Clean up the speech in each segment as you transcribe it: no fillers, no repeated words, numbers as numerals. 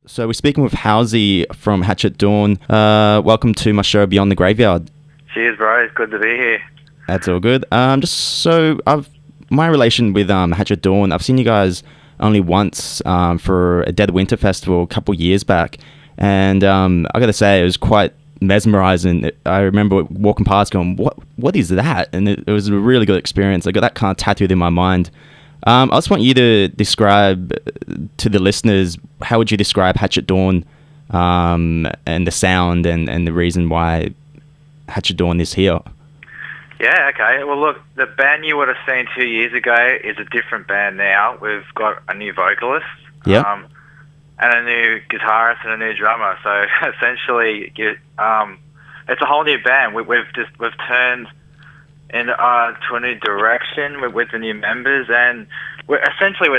So we're speaking with Howsie from Hatchet Dawn. Welcome to my show Beyond the Graveyard. Cheers, bro. It's good to be here. That's all good. Just so my relation with Hatchet Dawn, I've seen you guys only once for a Dead Winter Festival a couple years back, and I got to say it was quite mesmerizing. I remember walking past, going, "What is that?" And it was a really good experience. I got that kind of tattooed in my mind. I just want you to describe to the listeners, how would you describe Hatchet Dawn and the sound and the reason why Hatchet Dawn is here? Yeah, okay. Well, look, the band you would have seen 2 years ago is a different band now. We've got a new vocalist, and a new guitarist and a new drummer. So essentially, it's a whole new band. We've turned to a new direction with the new members, and we're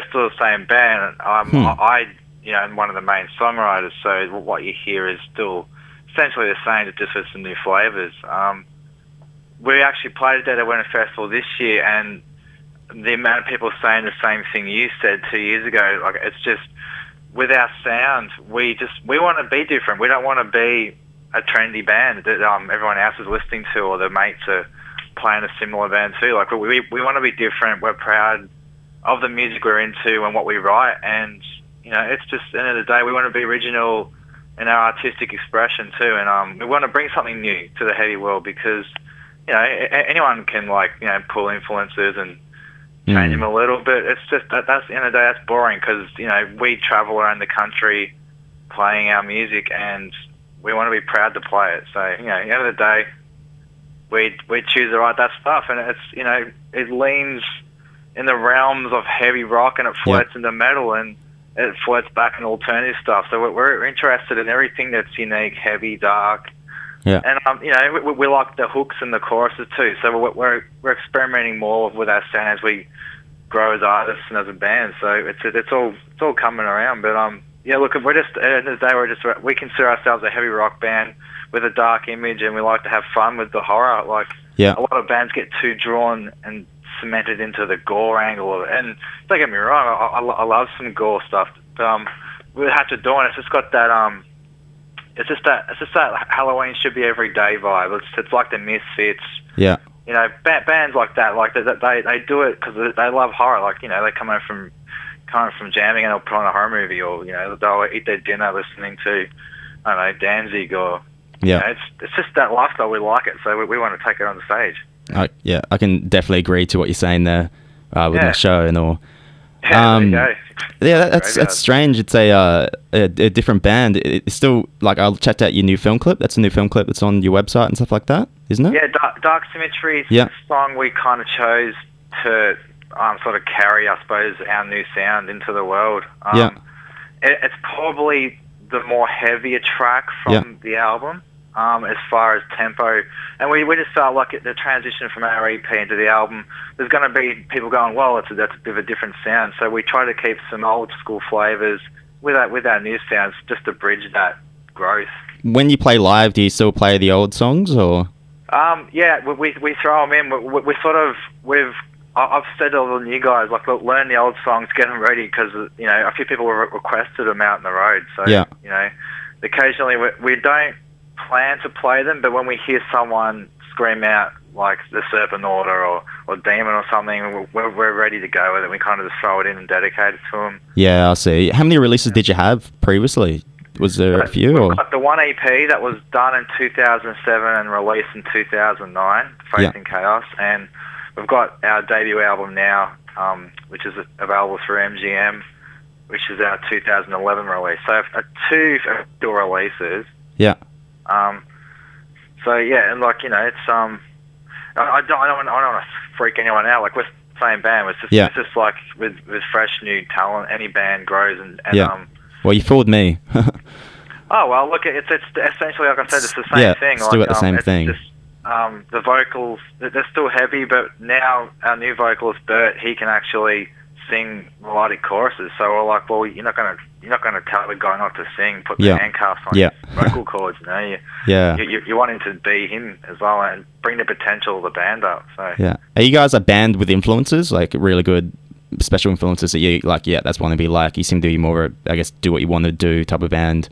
still the same band. I'm one of the main songwriters, so what you hear is still essentially the same, just with some new flavors. We actually played at Dead Winter Festival this year, and the amount of people saying the same thing you said 2 years ago, like, it's just, with our sound, we want to be different. We don't want to be a trendy band that everyone else is listening to, or their mates are playing a similar band too. Like, we want to be different. We're proud of the music we're into and what we write, and it's just, at the end of the day, we want to be original in our artistic expression too, and we want to bring something new to the heavy world, because anyone can pull influences and change them a little bit. It's just that's, at the end of the day, that's boring, because we travel around the country playing our music, and we want to be proud to play it. So at the end of the day, we choose to write that stuff, and it's it leans in the realms of heavy rock, and it floats into metal, and it floats back in alternative stuff. So we're interested in everything that's unique, heavy, dark. Yeah. And we like the hooks and the choruses too. So we're experimenting more with our sound as we grow as artists and as a band. So it's all coming around. But look, we're just, at the end of the day, we consider ourselves a heavy rock band with a dark image, and we like to have fun with the horror. Like, a lot of bands get too drawn and cemented into the gore angle of it. And don't get me wrong, I love some gore stuff. But with Hatchet Dawn, it's just got that it's just that Halloween should be every day vibe. It's like the Misfits. Yeah. Bands like that, like they do it because they love horror. Like, they come home from jamming, and they'll put on a horror movie, or they'll eat their dinner listening to, I don't know, Danzig, or it's just that lifestyle. We like it, so we want to take it on the stage. I can definitely agree to what you're saying there with my show and all. Yeah, there you go. Yeah, that's strange. It's a different band. It's still, like, I'll check out your new film clip. That's a new film clip that's on your website and stuff like that, isn't it? Yeah, Dark Symmetry is a song we kind of chose to sort of carry, I suppose, our new sound into the world. It's probably the more heavier track from the album, as far as tempo. And we just felt like the transition from our EP into the album, there's going to be people going, well, that's a bit of a different sound. So we try to keep some old school flavours with our new sounds, just to bridge that growth. When you play live, do you still play the old songs, or? We throw them in. I've said to all the new guys, like, look, learn the old songs, get them ready, because a few people requested them out in the road. So occasionally we don't plan to play them, but when we hear someone scream out like the Serpent Order or Demon or something, we're ready to go with it. We kind of just throw it in and dedicate it to them. Yeah, I see. How many releases did you have previously? Was there a few? We've got the one EP that was done in 2007 and released in 2009, Faith in Chaos, and we've got our debut album now, which is available through MGM, which is our 2011 release. So two official releases. Yeah. And it's I don't want to freak anyone out. Like, we're the same band. It's just like with fresh new talent, any band grows and Well, you fooled me. Oh well, look, it's essentially, like I said, it's the same thing. Still got the same thing. Just, the vocals, they're still heavy, but now our new vocalist Bert, he can actually sing melodic choruses. So we're like, well, you're not gonna tell the guy not to sing. Put the handcuffs on his vocal cords. You want him to be him as well and bring the potential of the band up. So are you guys a band with influences, like really good special influences that you like? Yeah, that's one to be like. You seem to be more, I guess, do what you want to do type of band.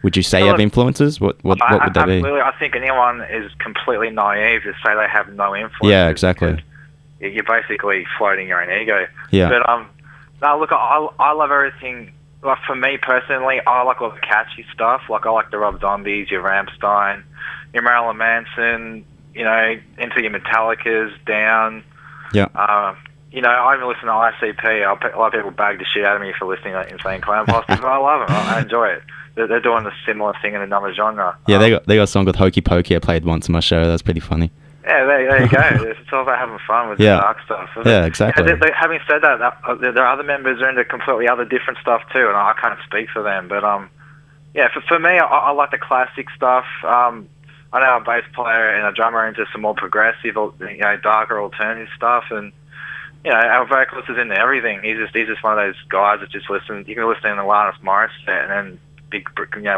Would you say you have influences? What would that be? Absolutely. I think anyone is completely naive to say they have no influence. Yeah, exactly. You're basically floating your own ego. Yeah. But no, look, I love everything. Like for me personally, I like all the catchy stuff. Like I like the Rob Zombies, your Rammstein, your Marilyn Manson. You know, into your Metallicas, Down. Yeah. You know, I even listen to ICP. A lot of people bag the shit out of me for listening to Insane Clown Posse, but I love them. I enjoy it. They're doing a similar thing in another genre. Yeah, they got a song called Hokey Pokey I played once in my show. That's pretty funny. Yeah, there you go. It's all about having fun with the dark stuff. Yeah, exactly. You know, having said that, there are other members who are into completely other different stuff too, and I can't speak for them. But yeah, for me, I like the classic stuff. I know a bass player and a drummer are into some more progressive, you know, darker alternative stuff, and you know, our vocalist is into everything. He's just one of those guys that just listen. You can listen to the Alanis Morris set and then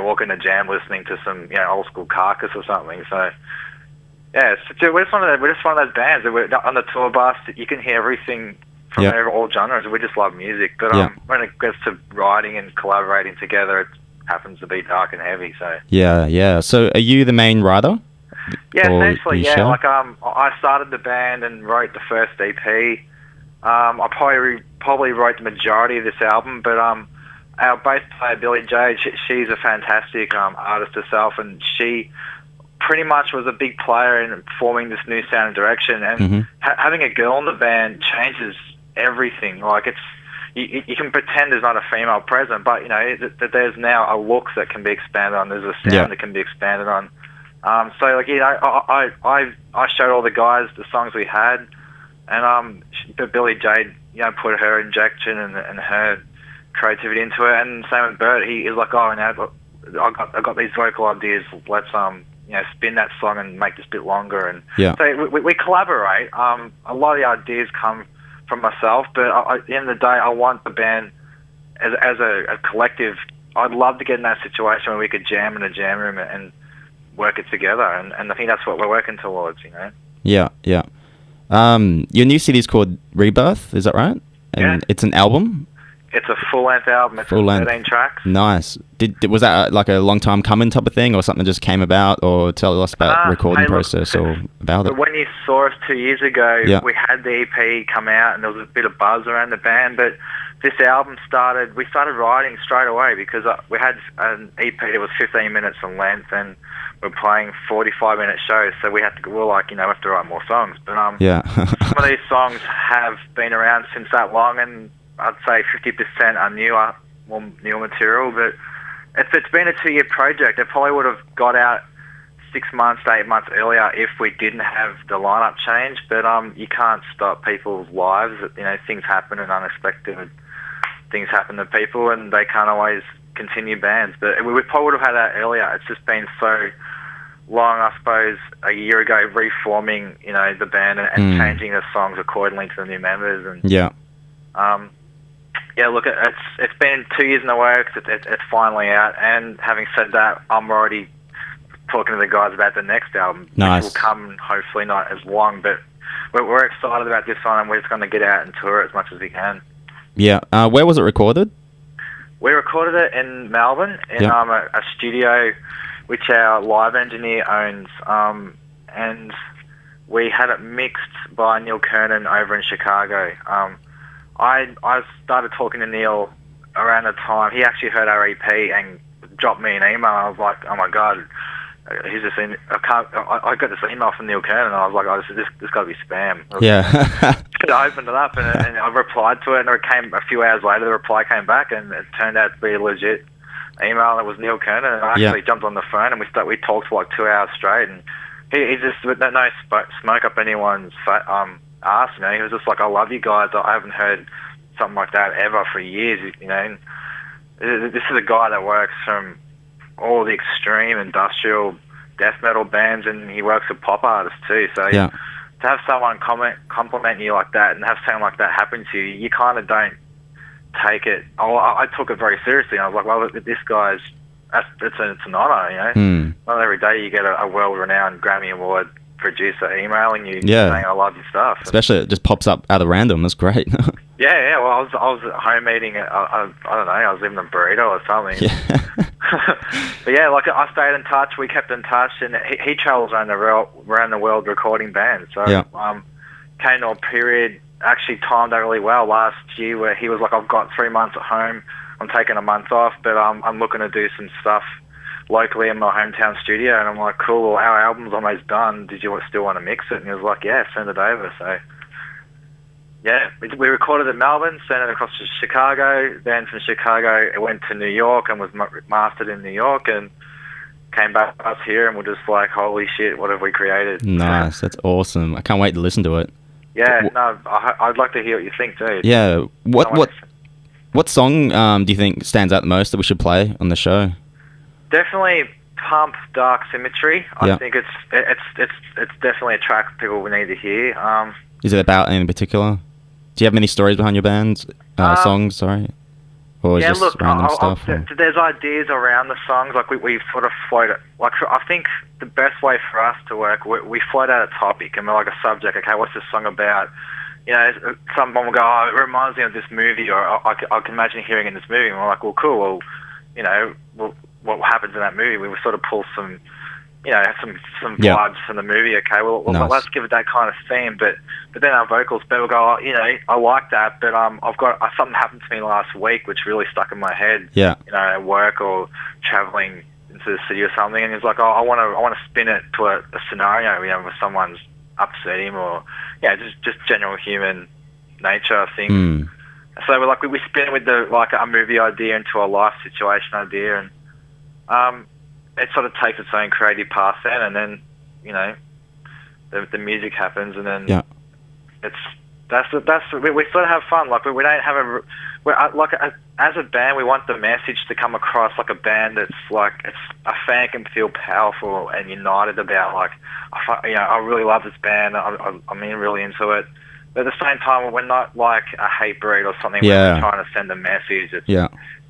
walk in a jam listening to some, you know, old school Carcass or something. So yeah, we're just one of those bands that we're on the tour bus. You can hear everything from all genres. We just love music, but when it gets to writing and collaborating together, it happens to be dark and heavy. So yeah. So are you the main writer? Yeah, essentially, yeah. Sure? Like I started the band and wrote the first EP. I probably wrote the majority of this album, but our bass player Billy Jade, she's a fantastic artist herself, and she pretty much was a big player in forming this new sound and direction. And having a girl in the band changes everything. Like you can pretend there's not a female present, but you know that there's now a look that can be expanded on. There's a sound that can be expanded on. So like, you know, I showed all the guys the songs we had, and Billy Jade, you know, put her injection and her creativity into it. And same with Bert, he is like, oh, now I got these vocal ideas. Let's you know, spin that song and make this bit longer. And so we collaborate. A lot of the ideas come from myself, but at the end of the day, I want the band as a collective. I'd love to get in that situation where we could jam in a jam room and work it together, and I think that's what we're working towards, you know. Yeah. Your new CD is called Rebirth, is that right? And it's an album? It's a full-length album. It's 13 tracks. Nice. Was that like a long time coming type of thing, or something just came about? Or tell us about the recording process or about it. When you saw us 2 years ago, we had the EP come out, and there was a bit of buzz around the band. But this album we started writing straight away because we had an EP that was 15 minutes in length, and we're playing 45-minute shows, so we have to write more songs. But some of these songs have been around since that long, and I'd say 50% are newer material. But it's been a 2-year project. It probably would have got out 6 months to 8 months earlier if we didn't have the lineup change. But you can't stop people's lives. You know, things happen and unexpected things happen to people, and they can't always continue bands. But we probably would have had that earlier. It's just been so long, I suppose, a year ago, reforming, you know, the band and changing the songs accordingly to the new members. And look, it's been 2 years in the works. It's finally out. And having said that, I'm already talking to the guys about the next album, which will come hopefully not as long. But we're excited about this one, and we're just going to get out and tour it as much as we can. Yeah. Where was it recorded? We recorded it in Melbourne in a studio which our live engineer owns, and we had it mixed by Neil Kernan over in Chicago. I started talking to Neil around the time he actually heard our EP and dropped me an email. I was like, oh my god, I got this email from Neil Kernan, and I was like, oh, this got to be spam. I opened it up and I replied to it, and it came a few hours later. The reply came back, and it turned out to be a legit email. It was Neil Kernan, and I actually jumped on the phone, and we talked for like 2 hours straight, and he just, with no smoke up anyone's ass, you know, he was just like, I love you guys. I haven't heard something like that ever for years, you know. And this is a guy that works from all the extreme industrial death metal bands, and he works with pop artists too. So to have someone compliment you like that and have something like that happen to you, you kind of don't take it. I took it very seriously. I was like, well, this guy's, it's an honor, you know. Not every day you get a world-renowned Grammy Award producer emailing you Yeah. saying I love your stuff. Especially it just pops up out of random. That's great. Yeah. Well, I was at home eating. I don't know. I was eating a burrito or something. Yeah. But yeah, like I stayed in touch. We kept in touch, and he travels around the world recording bands. So came to a period, actually timed out really well last year, where he was like, "I've got 3 months at home. I'm taking a month off, but I'm looking to do some stuff locally in my hometown studio." And I'm like, "Cool. Well, our album's almost done. Did you still want to mix it?" And he was like, "Yeah, send it over." So. Yeah, we recorded at Melbourne, sent it across to Chicago. Then from Chicago, it went to New York and was mastered in New York, and came back up here, and we're just like, holy shit, what have we created? Nice, that's awesome. I can't wait to listen to it. Yeah, no, I'd like to hear what you think too. Yeah, what song do you think stands out the most that we should play on the show? Definitely Pump Dark Symmetry. I think it's definitely a track people will need to hear. Is it about anything in particular? Do you have many stories behind your band's songs? Sorry, or yeah, just look, random stuff? There's ideas around the songs. Like we sort of float it. Like I think the best way for us to work, we float out a topic and we're like a subject. Okay, what's this song about? You know, someone will go, "Oh, it reminds me of this movie," or I can imagine hearing in this movie. And we're like, "Well, cool. Well, you know, what happens in that movie?" We sort of pull some. You know, some vibes from the movie. Okay, well, nice. Let's give it that kind of theme. But then our vocals, people go, "Oh, you know, I like that, but I've got something happened to me last week, which really stuck in my head. Yeah. You know, at work or traveling into the city or something." And he's like, "Oh, I want to spin it to a scenario, you know, where someone's upset him, or just general human nature, I think." Mm. So we're like, we spin it with a movie idea into a life situation idea, and it sort of takes its own creative path then, and then, you know, the music happens, and then that's we sort of have fun. Like we don't have as a band, we want the message to come across like a band that's like a fan can feel powerful and united about like, I really love this band. I'm really into it. But at the same time, we're not like a hate breed or something. Where we're trying to send a message.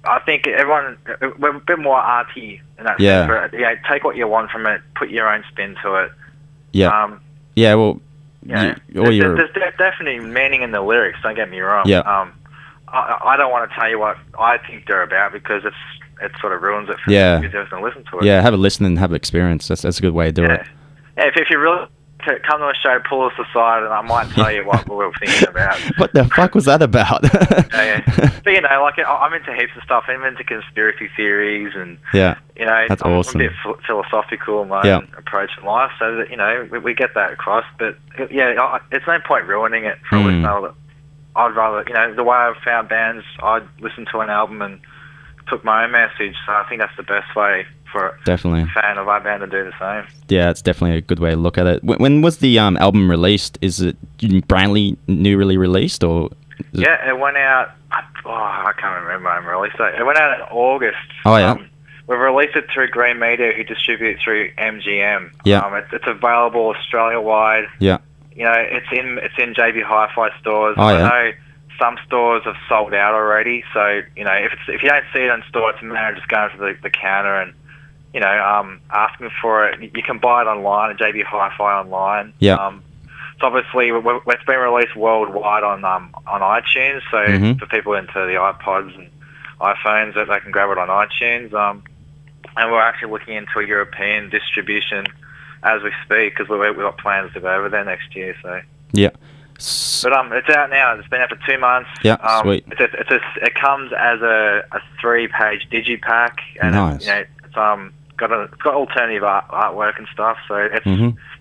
I think we're a bit more arty in that sense. But, take what you want from it, put your own spin to it. Yeah. There's definitely meaning in the lyrics. Don't get me wrong. I don't want to tell you what I think they're about because it sort of ruins it for the musicians to listen to it. Yeah, have a listen and have an experience. That's a good way to do it. Yeah, if you really come to a show, pull us aside, and I might tell you what we were thinking about. What the fuck was that about? But you know, like I'm into heaps of stuff. I'm into conspiracy theories, and you know, that's I'm awesome. a bit philosophical in my own approach in life, so that you know we get that across. But it's no point ruining it for a listener. I'd rather, you know, the way I've found bands, I'd listen to an album and took my own message. So I think that's the best way for a fan of our band to do the same. Yeah, it's definitely a good way to look at it. When was the album released? Is it brand newly released, or? It went out. I can't remember when I released it. It went out in August. Oh yeah. We've released it through Green Media, who distribute it through MGM. Yeah. It's available Australia wide. Yeah. You know, it's in JB Hi-Fi stores. I know some stores have sold out already. So you know, if you don't see it in store, it's a matter of just going to the counter and, you know, asking for it. You can buy it online at JB Hi-Fi online. Yeah. So obviously, it's been released worldwide on iTunes. So for people into the iPods and iPhones, that they can grab it on iTunes. And we're actually looking into a European distribution as we speak, because we've got plans to go over there next year. So yeah. But it's out now. It's been out for 2 months. Yeah, sweet. It comes as a 3-page digipack, and nice. It's got alternative artwork and stuff. So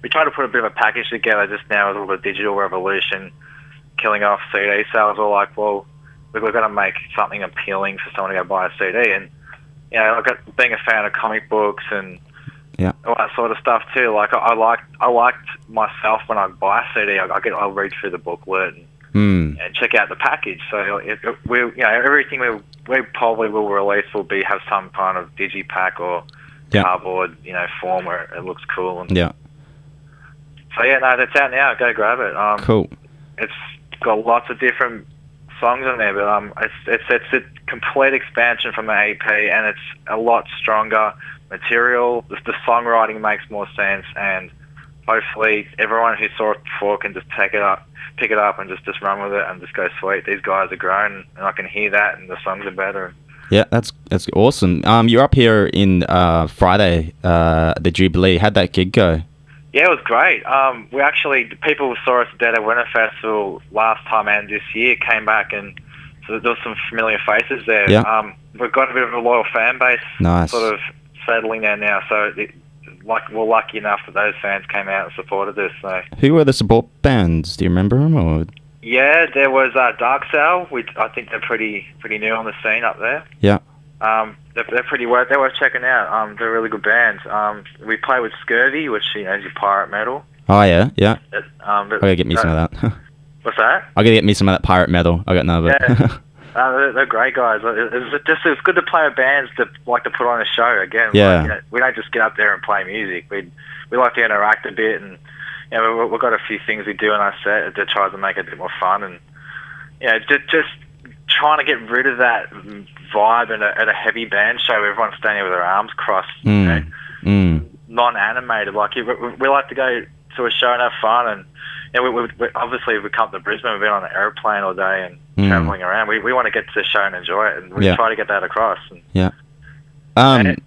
we try to put a bit of a package together just now with all the digital revolution killing off CD sales. We're like, well, we've got to make something appealing for someone to go buy a CD. And you know, being a fan of comic books and all that sort of stuff too. Like I liked myself when I buy a CD, I'll read through the booklet and check out the package. So everything we probably will release will have some kind of digipack or cardboard, you know, form where it looks cool. And so that's out now. Go grab it. Cool. It's got lots of different songs in there, but it's a complete expansion from the EP, and it's a lot stronger material. The songwriting makes more sense, and hopefully everyone who saw it before can just pick it up and just run with it and just go, sweet, these guys are grown and I can hear that and the songs are better. Yeah, that's awesome. You're up here in Friday, the Jubilee. How'd that gig go? Yeah, it was great. People saw us at Dead of Winter Festival last time and this year came back, and so there was some familiar faces there. Yeah. We've got a bit of a loyal fan base. Nice. Sort of settling there now, so we're lucky enough that those fans came out and supported us. So. Who were the support bands? Do you remember them? Or? Yeah, there was Dark Cell, which I think they're pretty new on the scene up there. Yeah. They're pretty worth. They're worth checking out. They're really good bands. We play with Scurvy, which is your pirate metal. Oh yeah, yeah. I But, gotta get me some of that. What's that? I gotta get me some of that pirate metal. I got none of it. Yeah. They're great guys. It's good to play with bands that like to put on a show. Again, Yeah. We don't just get up there and play music. We like to interact a bit, and we've got a few things we do in our set that tries to make it a bit more fun, and just trying to get rid of that vibe at a heavy band show where everyone's standing with their arms crossed, non-animated. Like we like to go to a show and have fun, and we obviously we come to Brisbane, we've been on an airplane all day and travelling around. We want to get to the show and enjoy it, and we try to get that across.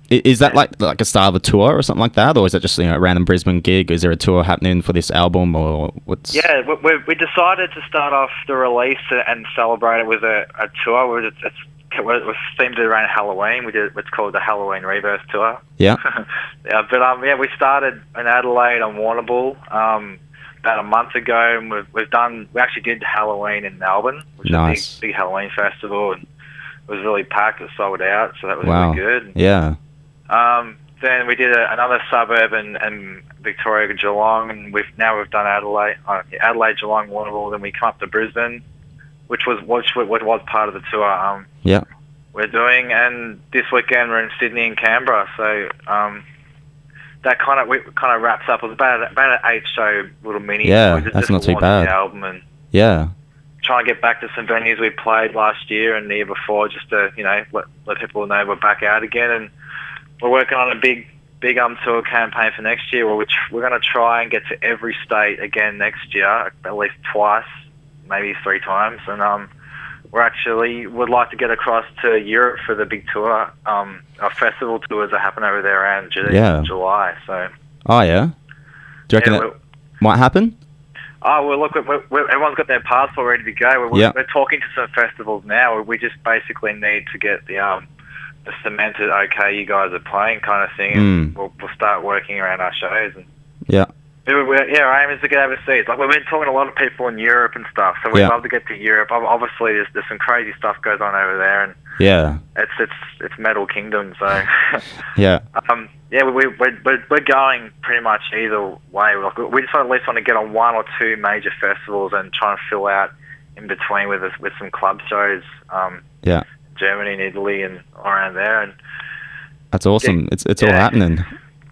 Is that like a start of a tour or something like that, or is it just a random Brisbane gig? Is there a tour happening for this album, or what's? Yeah, we decided to start off the release and celebrate it with a tour. It was themed around Halloween. We did what's called the Halloween Rebirth tour. Yeah. We started in Adelaide on Warrnambool about a month ago, and we actually did Halloween in Melbourne, which nice. is a big Halloween festival, and it was really packed. It sold out, so that was wow. really good. Yeah. Then we did another suburb in Victoria, Geelong, and we've done Adelaide, Geelong, Warrnambool. Then we come up to Brisbane, which was part of the tour. We're doing, and this weekend we're in Sydney and Canberra. So that kind of wraps up. It was about an 8-show little mini. Yeah, just that's not too bad. The album and trying to get back to some venues we played last year and the year before, just to let people know we're back out again. And we're working on a big tour campaign for next year, which we're going to try and get to every state again next year, at least twice, maybe 3 times. And would like to get across to Europe for the big tour. Our festival tours that happen over there around July. So. Oh yeah. Do you reckon it might happen? Oh, well, look, everyone's got their passport ready to go. We're talking to some festivals now. We just basically need to get the cemented, okay, you guys are playing kind of thing, and we'll start working around our shows. And our aim is to get overseas. Like, we've been talking to a lot of people in Europe and stuff, so we'd love to get to Europe. Obviously, there's some crazy stuff goes on over there, and it's Metal Kingdom, so... we're going pretty much either way. Like, we just at least want to get on 1 or 2 major festivals and try and fill out in between with some club shows. Germany and Italy and around there, and that's awesome. It's all happening.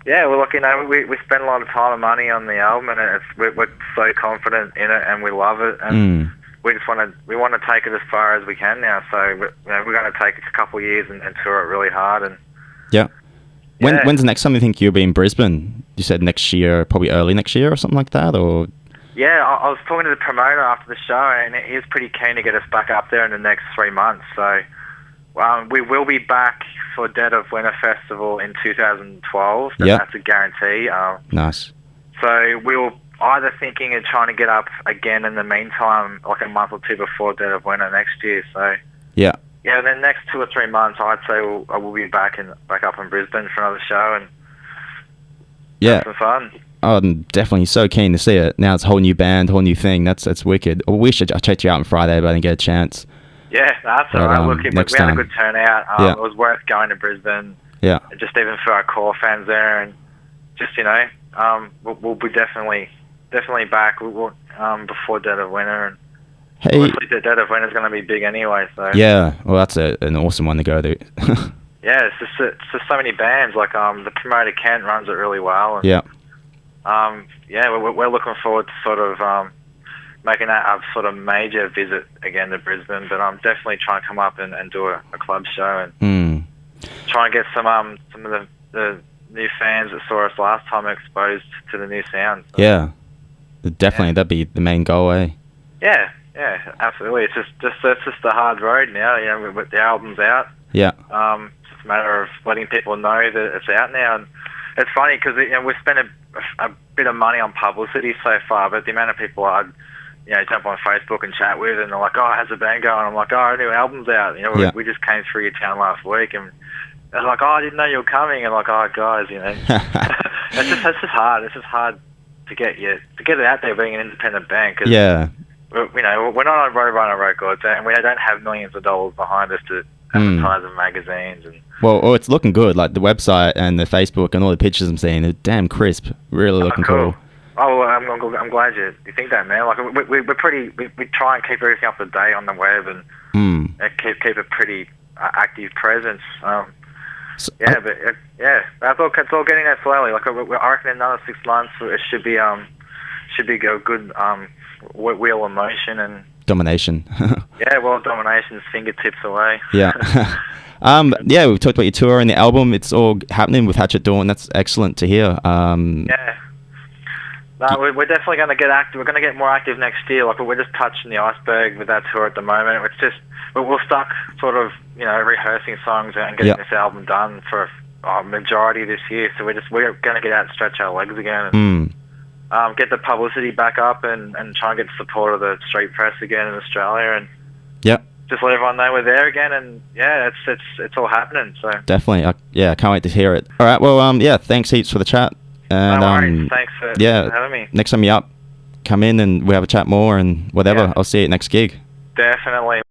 Yeah, well, look, we spend a lot of time and money on the album, and we're so confident in it, and we love it, and we just want to take it as far as we can now. So we're going to take it a couple of years and tour it really hard. And when's the next time you think you'll be in Brisbane? You said next year, probably early next year or something like that, or? Yeah, I was talking to the promoter after the show, and he was pretty keen to get us back up there in the next 3 months. So we will be back for Dead of Winter Festival in 2012. That's a guarantee. Nice. So we'll either thinking of trying to get up again in the meantime, like a month or 2 before Dead of Winter next year. So the next 2 or 3 months, I'd say I will be back up in Brisbane for another show and have some fun. Oh, I'm definitely so keen to see it. Now it's a whole new band, whole new thing. That's wicked. I wish I checked you out on Friday, but I didn't get a chance. Yeah, that's all right. Look, we had a good turnout. It was worth going to Brisbane. Yeah. Just even for our core fans there, and just we'll be definitely back before Dead of Winter. And obviously, the Dead of Winter is going to be big anyway. So yeah, well, that's an awesome one to go to. Yeah, it's just so many bands. Like the promoter Kent runs it really well. And, we're looking forward to sort of making that a sort of major visit again to Brisbane, but I'm definitely trying to come up and do a club show and try and get some of the new fans that saw us last time exposed to the new sound. So. Yeah, definitely. That'd be the main goal, eh? Yeah, absolutely. It's just a hard road now. You know, with the album's out. Yeah. It's just a matter of letting people know that it's out now. And it's funny because we've spent a bit of money on publicity so far, but the amount of people I'd jump on Facebook and chat with, and they're like, "Oh, how's the band going?" I'm like, "Oh, our new album's out." We just came through your town last week, and they're like, "Oh, I didn't know you were coming." And like, "Oh, guys, it's just hard. It's just hard to get it out there being an independent band because we're not on Roadrunner Records, and we don't have millions of dollars behind us to advertise in magazines. And well, it's looking good. Like the website and the Facebook and all the pictures I'm seeing, they're damn crisp. Really looking cool. Oh, well, I'm glad you think that, man. Like we try and keep everything up to date on the web and keep a pretty active presence. I thought it's all getting there slowly. Like I reckon in another 6 months it should be a good wheel of motion and domination. Domination's fingertips away. Yeah. We've talked about your tour and the album. It's all happening with Hatchet Dawn. That's excellent to hear. No, we're definitely going to get active. We're going to get more active next year. Like we're just touching the iceberg with that tour at the moment. It's just we're stuck, sort of, rehearsing songs and getting this album done for a majority this year. So we're going to get out and stretch our legs again and get the publicity back up and try and get the support of the street press again in Australia and just let everyone know we're there again. And it's all happening. So definitely, I can't wait to hear it. All right, well, thanks heaps for the chat. And, no worries. Thanks for having me. Next time you're up, come in and we have a chat more and whatever. I'll see you at next gig. Definitely.